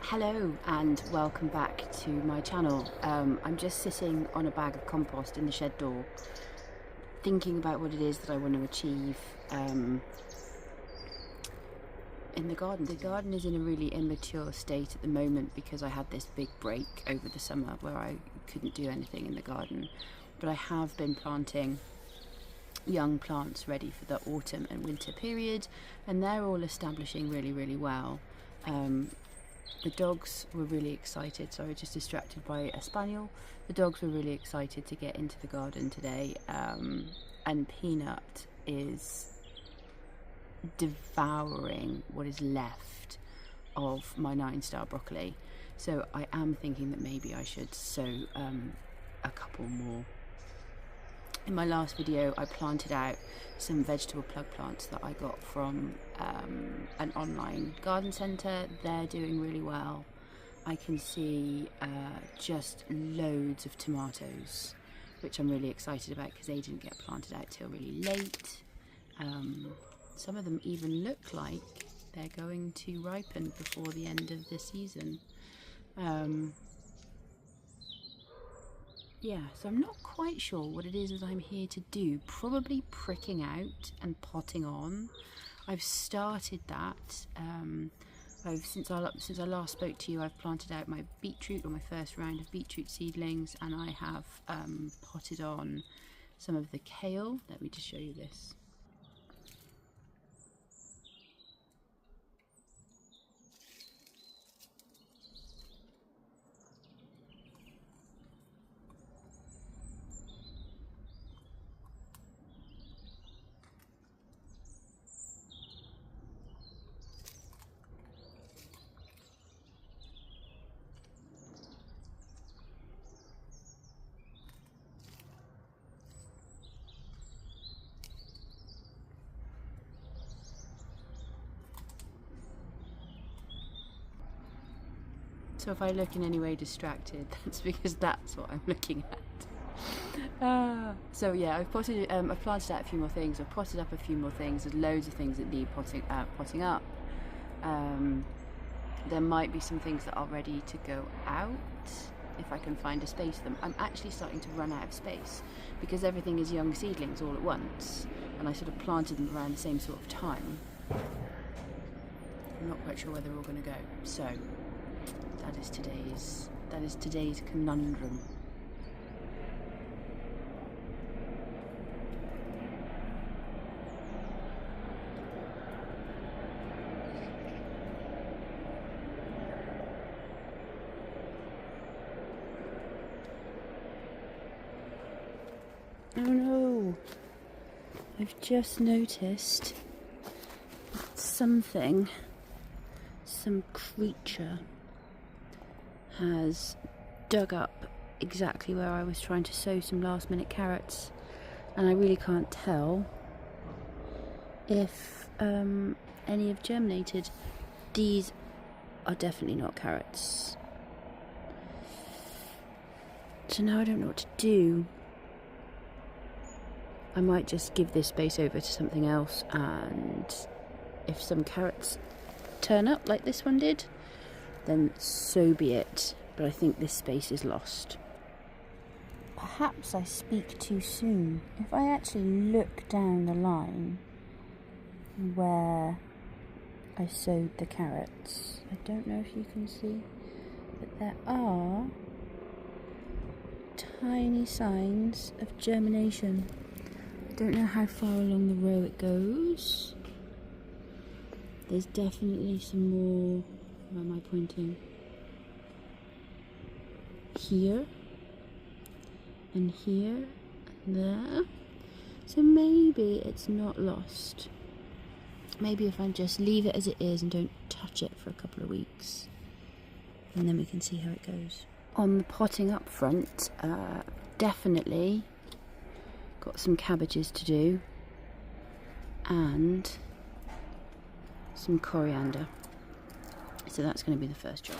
Hello and welcome back to my channel. I'm just sitting on a bag of compost in the shed door thinking about what it is that I want to achieve in the garden. The garden is in a really immature state at the moment because I had this big break over the summer where I couldn't do anything in the garden, but I have been planting young plants ready for the autumn and winter period, and they're all establishing really well. The dogs were really excited, so I was just distracted by a spaniel. The dogs were really excited to get into the garden today, and Peanut is devouring what is left of my 9-star broccoli. So I am thinking that maybe I should sow a couple more. In my last video I planted out some vegetable plug plants that I got from an online garden centre. They're doing really well. I can see just loads of tomatoes, which I'm really excited about because they didn't get planted out till really late. Some of them even look like they're going to ripen before the end of the season. Yeah, so I'm not quite sure what it is that I'm here to do. Probably pricking out and potting on. I've started that. Since I last spoke to you, I've planted out my beetroot, or my first round of beetroot seedlings, and I have potted on some of the kale. Let me just show you this. So if I look in any way distracted, that's because that's what I'm looking at. So yeah, I've planted out a few more things. I've potted up a few more things. There's loads of things that need potting up. There might be some things that are ready to go out if I can find a space for them. I'm actually starting to run out of space because everything is young seedlings all at once, and I sort of planted them around the same sort of time. I'm not quite sure where they're all going to go. So that is today's conundrum. Oh no, I've just noticed some creature has dug up exactly where I was trying to sow some last minute carrots, and I really can't tell if any have germinated. These are definitely not carrots, so now I don't know what to do. I might just give this space over to something else, and if some carrots turn up like this one did, then so be it, but I think this space is lost. Perhaps I speak too soon. If I actually look down the line where I sowed the carrots, I don't know if you can see, but there are tiny signs of germination. I don't know how far along the row it goes. There's definitely some more. Where am I pointing? Here and here and there. So maybe it's not lost. Maybe if I just leave it as it is and don't touch it for a couple of weeks, and then we can see how it goes. On the potting up front, definitely got some cabbages to do and some coriander. So that's going to be the first job.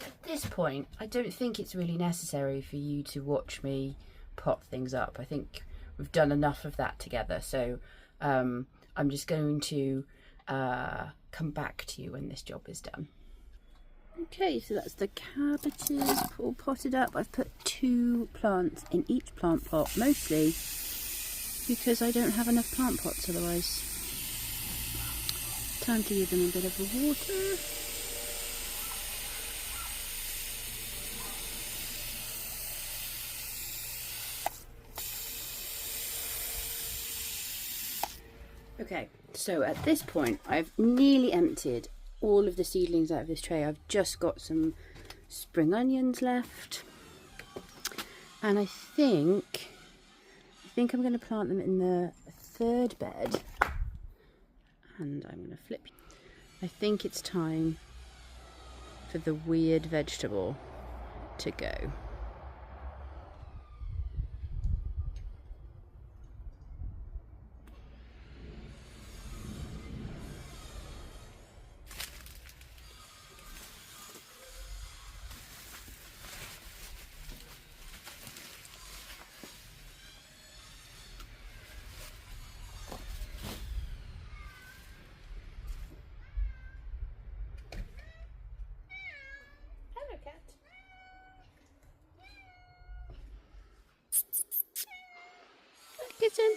At this point, I don't think it's really necessary for you to watch me pot things up. I think we've done enough of that together. So I'm just going to come back to you when this job is done. Okay, so that's the cabbages all potted up. I've put 2 plants in each plant pot, mostly because I don't have enough plant pots otherwise. Time to give them a bit of water. Okay, so at this point I've nearly emptied all of the seedlings out of this tray. I've just got some spring onions left, and I think I'm going to plant them in the 3rd bed, and I'm going to flip. I think it's time for the weird vegetable to go. Kitten.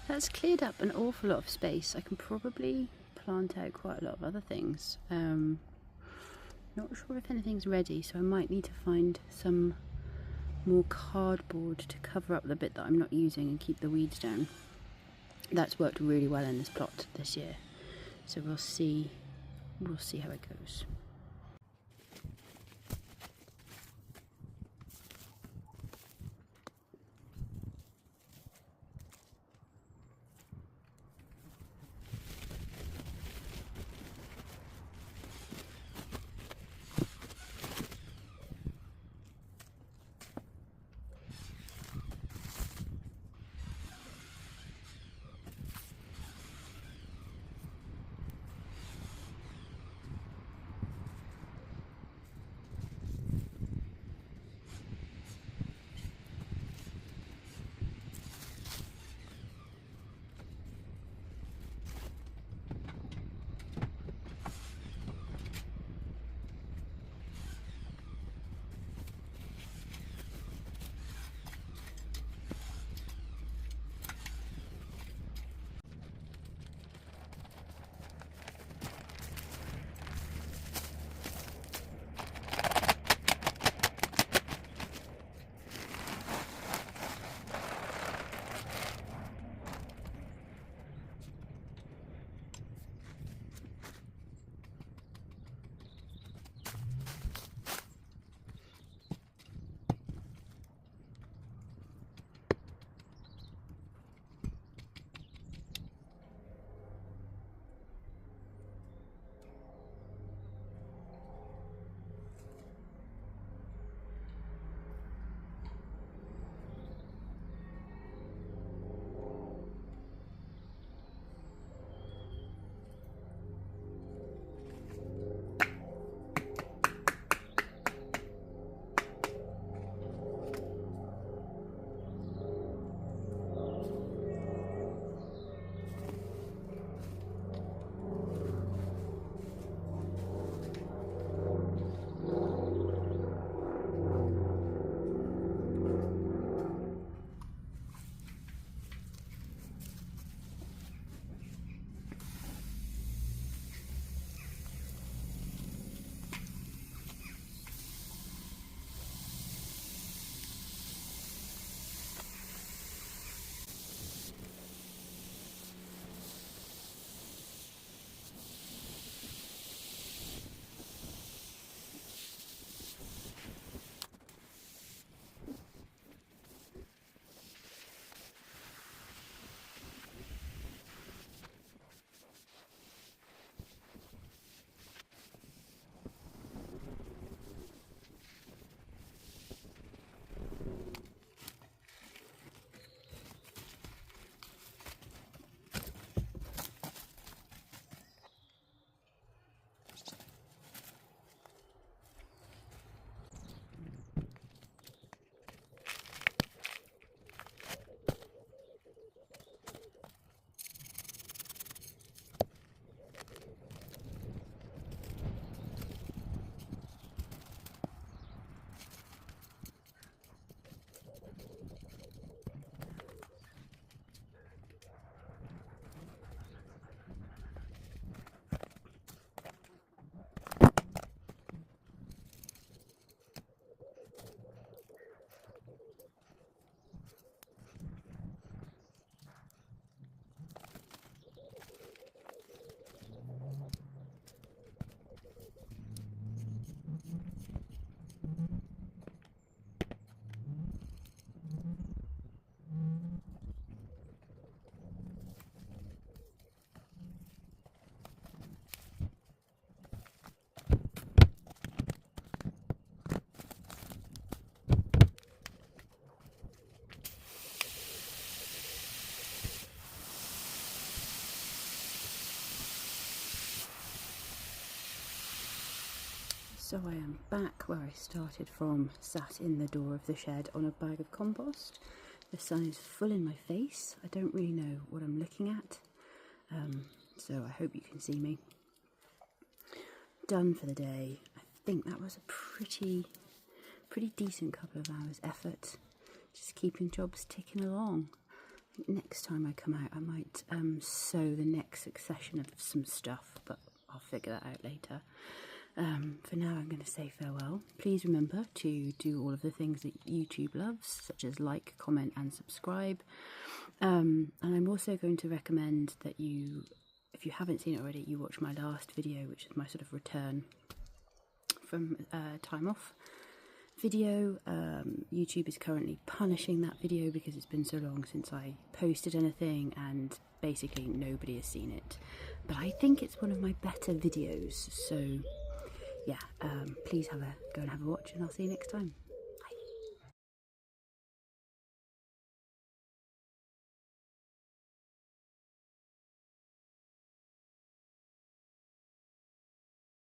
That's cleared up an awful lot of space. I can probably plant out quite a lot of other things. Not sure if anything's ready, so I might need to find some more cardboard to cover up the bit that I'm not using and keep the weeds down. That's worked really well in this plot this year, so we'll see how it goes. So I am back where I started from, sat in the door of the shed on a bag of compost. The sun is full in my face. I don't really know what I'm looking at, so I hope you can see me. Done for the day. I think that was a pretty decent couple of hours effort, just keeping jobs ticking along. I think next time I come out I might sow the next succession of some stuff, but I'll figure that out later. For now I'm going to say farewell. Please remember to do all of the things that YouTube loves, such as like, comment and subscribe. And I'm also going to recommend that you, if you haven't seen it already, you watch my last video, which is my sort of return from time off video. YouTube is currently punishing that video because it's been so long since I posted anything and basically nobody has seen it. But I think it's one of my better videos, so yeah, please go and have a watch, and I'll see you next time.